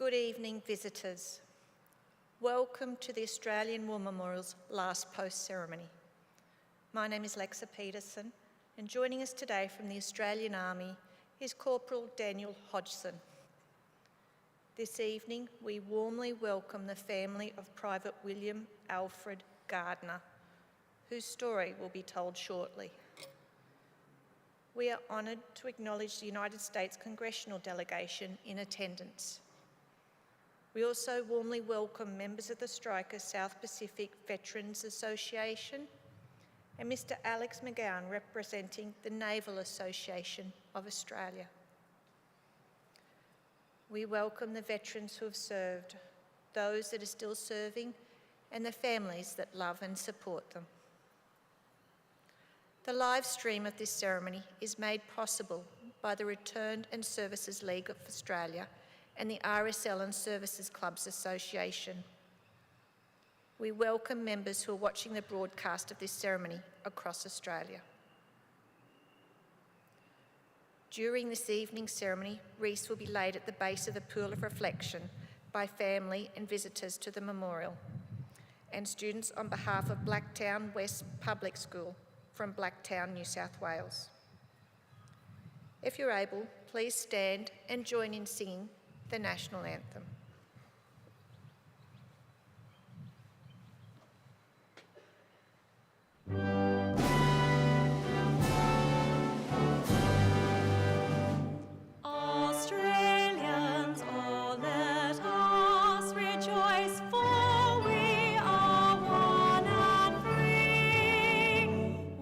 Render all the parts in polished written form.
Good evening, visitors. Welcome to the Australian War Memorial's last post ceremony. My name is Lexa Peterson, and joining us today from the Australian Army is Corporal Daniel Hodgson. This evening, we warmly welcome the family of Private William Alfred Gardner, whose story will be told shortly. We are honoured to acknowledge the United States Congressional Delegation in attendance. We also warmly welcome members of the Stryker South Pacific Veterans Association and Mr. Alex McGowan, representing the Naval Association of Australia. We welcome the veterans who have served, those that are still serving, and the families that love and support them. The live stream of this ceremony is made possible by the Returned and Services League of Australia and the RSL and Services Clubs Association. We welcome members who are watching the broadcast of this ceremony across Australia. During this evening's ceremony, wreaths will be laid at the base of the Pool of Reflection by family and visitors to the memorial, and students on behalf of Blacktown West Public School from Blacktown, New South Wales. If you're able, please stand and join in singing the National Anthem. Australians, oh, let us rejoice, for we are one and free.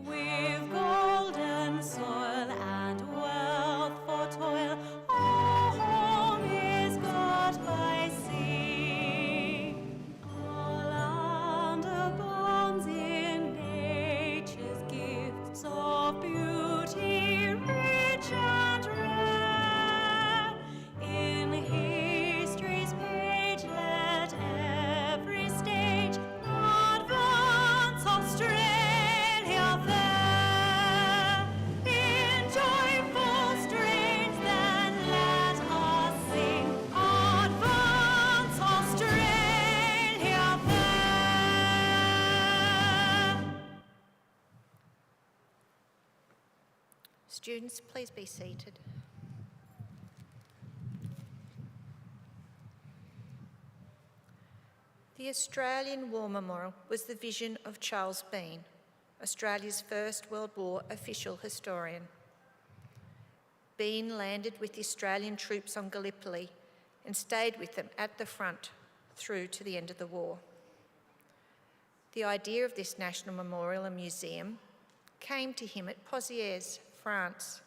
With golden soil and wealth for toil, our home is got by sea. Our land abounds in nature's gifts of beauty, rich and rare. In history's page, let every stage advance Australia fair. In joyful strains, then let us sing, advance Australia fair. Students, please be seated. The Australian War Memorial was the vision of Charles Bean, Australia's First World War official historian. Bean landed with the Australian troops on Gallipoli and stayed with them at the front through to the end of the war. The idea of this national memorial and museum came to him at Pozières, France,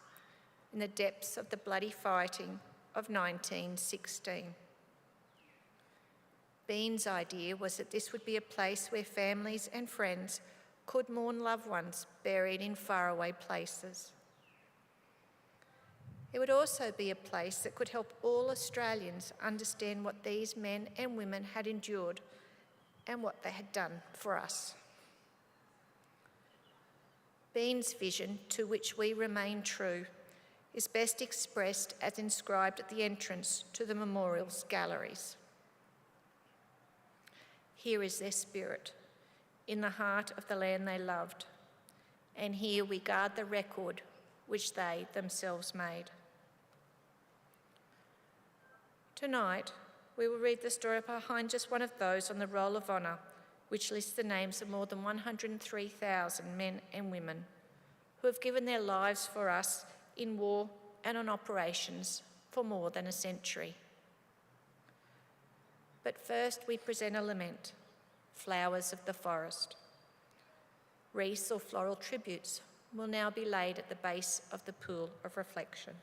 in the depths of the bloody fighting of 1916. Bean's idea was that this would be a place where families and friends could mourn loved ones buried in faraway places. It would also be a place that could help all Australians understand what these men and women had endured and what they had done for us. Bean's vision, to which we remain true, is best expressed as inscribed at the entrance to the memorial's galleries. Here is their spirit, in the heart of the land they loved, and here we guard the record which they themselves made. Tonight, we will read the story behind just one of those on the Roll of Honour, which lists the names of more than 103,000 men and women who have given their lives for us in war and on operations for more than a century. But first we present a lament, Flowers of the Forest. Wreaths or floral tributes will now be laid at the base of the Pool of Reflection.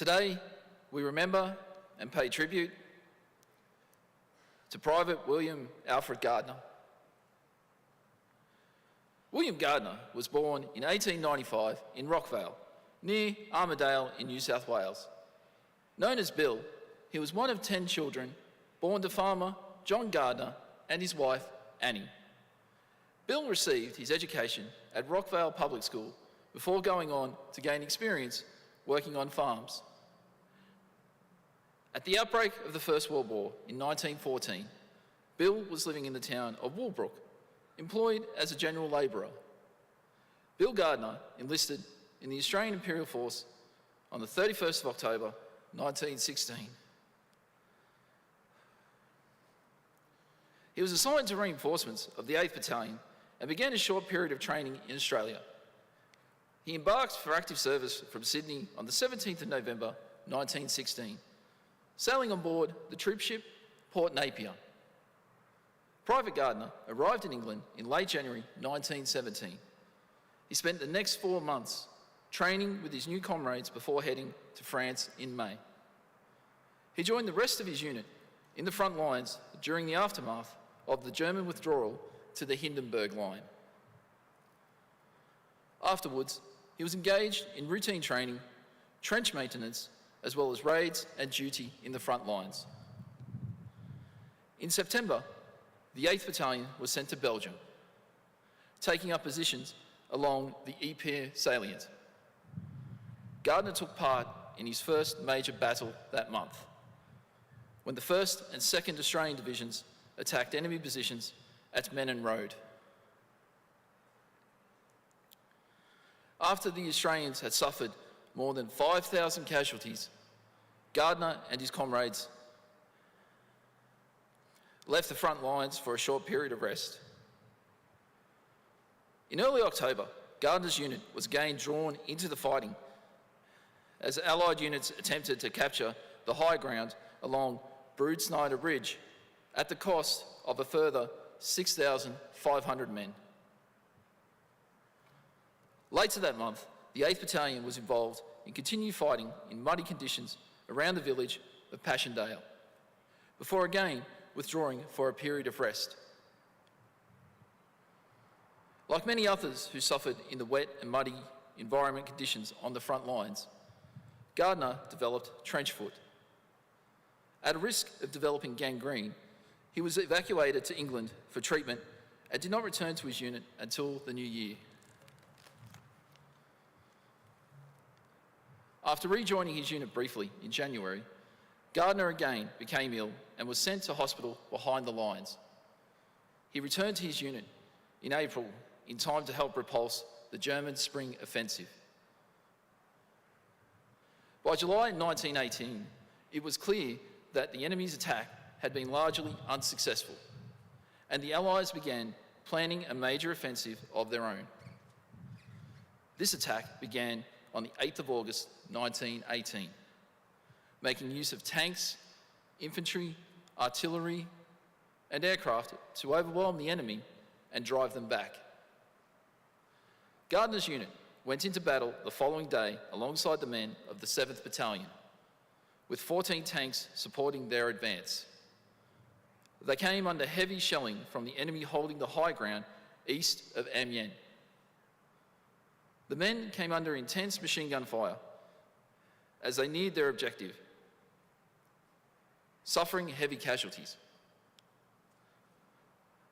Today, we remember and pay tribute to Private William Alfred Gardner. William Gardner was born in 1895 in Rockvale, near Armidale in New South Wales. Known as Bill, he was one of 10 children born to farmer John Gardner and his wife, Annie. Bill received his education at Rockvale Public School before going on to gain experience working on farms. At the outbreak of the First World War in 1914, Bill was living in the town of Woolbrook, employed as a general labourer. Bill Gardner enlisted in the Australian Imperial Force on the 31st of October, 1916. He was assigned to reinforcements of the 8th Battalion and began a short period of training in Australia. He embarked for active service from Sydney on the 17th of November, 1916, sailing on board the troopship Port Napier. Private Gardner arrived in England in late January 1917. He spent the next 4 months training with his new comrades before heading to France in May. He joined the rest of his unit in the front lines during the aftermath of the German withdrawal to the Hindenburg Line. Afterwards, he was engaged in routine training, trench maintenance, as well as raids and duty in the front lines. In September, the 8th Battalion was sent to Belgium, taking up positions along the Ypres salient. Gardner took part in his first major battle that month, when the 1st and 2nd Australian Divisions attacked enemy positions at Menin Road. After the Australians had suffered more than 5,000 casualties, Gardner and his comrades left the front lines for a short period of rest. In early October, Gardner's unit was again drawn into the fighting as Allied units attempted to capture the high ground along Brood-Snyder Ridge at the cost of a further 6,500 men. Later that month, the 8th Battalion was involved in continued fighting in muddy conditions around the village of Passchendaele, before again withdrawing for a period of rest. Like many others who suffered in the wet and muddy environment conditions on the front lines, Gardner developed trench foot. At a risk of developing gangrene, he was evacuated to England for treatment and did not return to his unit until the new year. After rejoining his unit briefly in January, Gardner again became ill and was sent to hospital behind the lines. He returned to his unit in April in time to help repulse the German spring offensive. By July 1918, it was clear that the enemy's attack had been largely unsuccessful, and the Allies began planning a major offensive of their own. This attack began on the 8th of August 1918, making use of tanks, infantry, artillery, and aircraft to overwhelm the enemy and drive them back. Gardner's unit went into battle the following day alongside the men of the 7th Battalion, with 14 tanks supporting their advance. They came under heavy shelling from the enemy holding the high ground east of Amiens. The men came under intense machine gun fire as they neared their objective, suffering heavy casualties.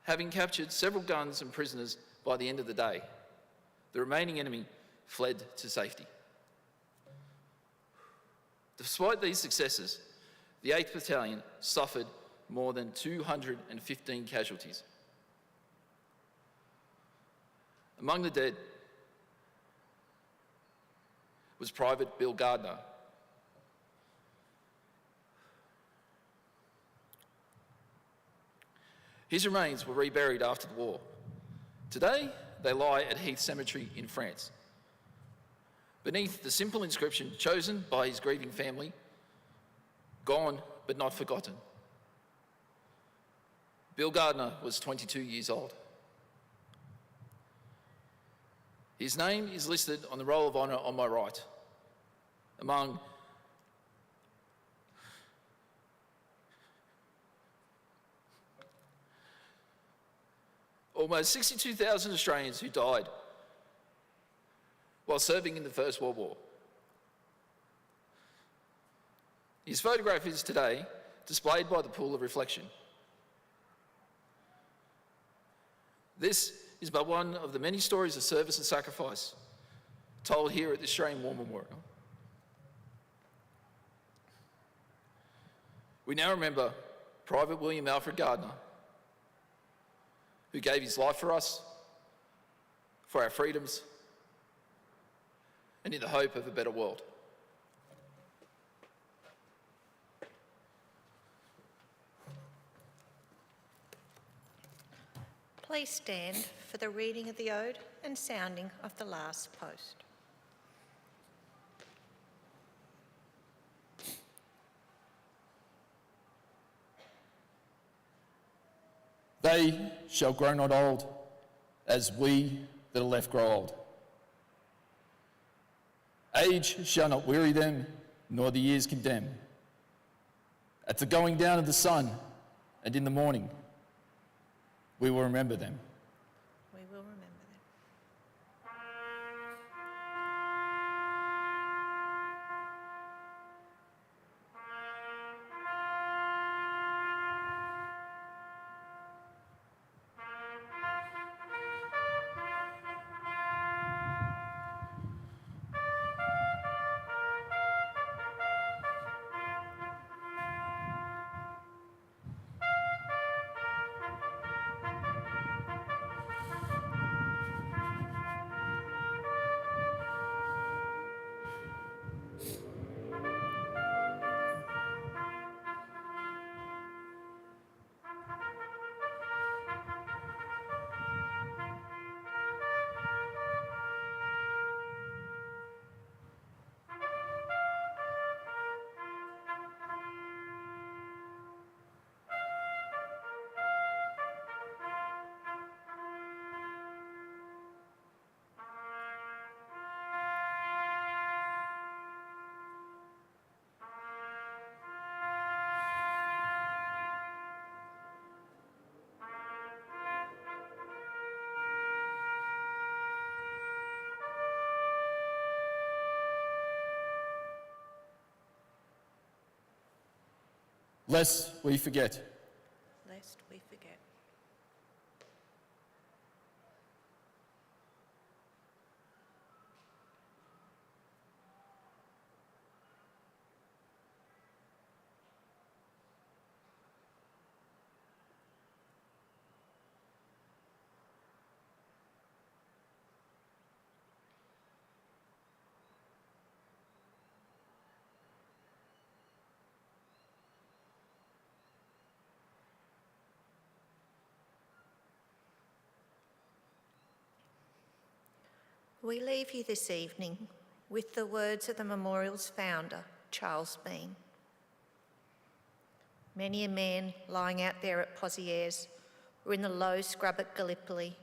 Having captured several guns and prisoners by the end of the day, the remaining enemy fled to safety. Despite these successes, the 8th Battalion suffered more than 215 casualties. Among the dead was Private Bill Gardner. His remains were reburied after the war. Today, they lie at Heath Cemetery in France. Beneath the simple inscription chosen by his grieving family, "Gone but not forgotten." Bill Gardner was 22 years old. His name is listed on the Roll of Honour on my right, among almost 62,000 Australians who died while serving in the First World War. His photograph is today displayed by the Pool of Reflection. This is but one of the many stories of service and sacrifice told here at the Australian War Memorial. We now remember Private William Alfred Gardner, who gave his life for us, for our freedoms, and in the hope of a better world. Please stand for the reading of the Ode and sounding of the last post. They shall grow not old, as we that are left grow old. Age shall not weary them, nor the years condemn. At the going down of the sun and in the morning, we will remember them. We will remember them. Lest we forget. Lest we forget. We leave you this evening with the words of the memorial's founder, Charles Bean. Many a man lying out there at Pozieres or in the low scrub at Gallipoli,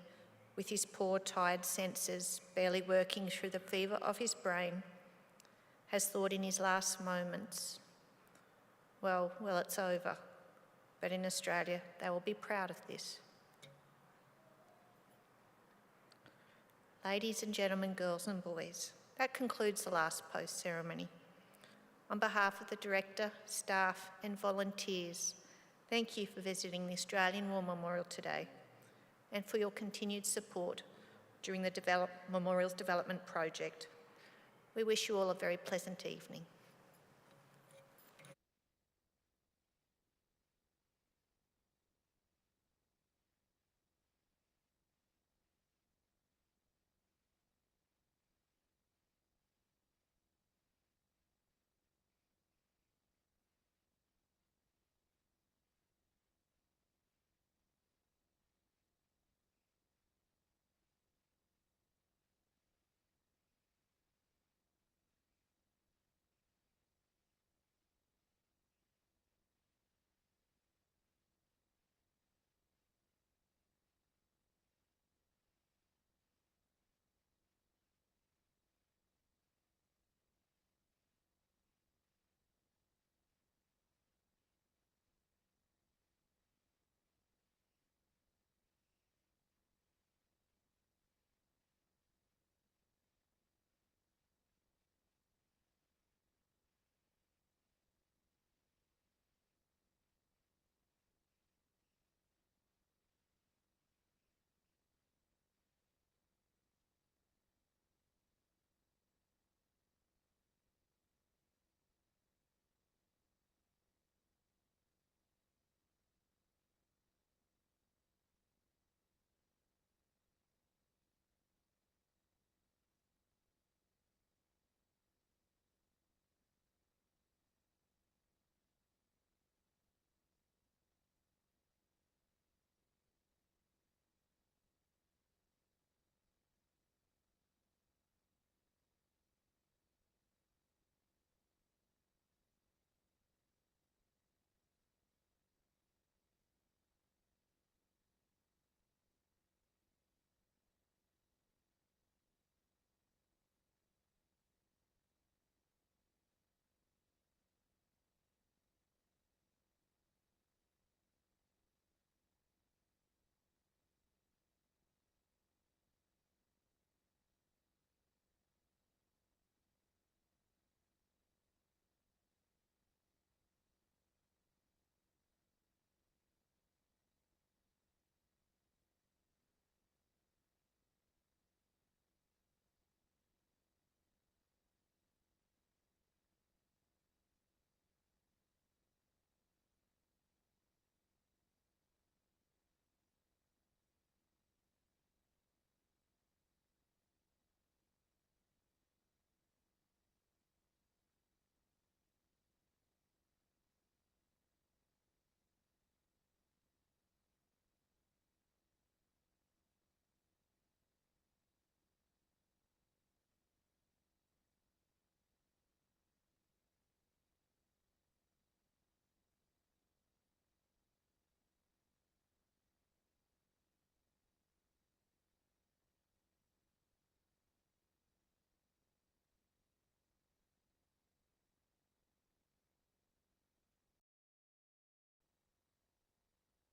with his poor tired senses barely working through the fever of his brain, has thought in his last moments, well, it's over, but in Australia they will be proud of this. Ladies and gentlemen, girls and boys, that concludes the last post ceremony. On behalf of the Director, staff and volunteers, thank you for visiting the Australian War Memorial today and for your continued support during the Memorial's development project. We wish you all a very pleasant evening.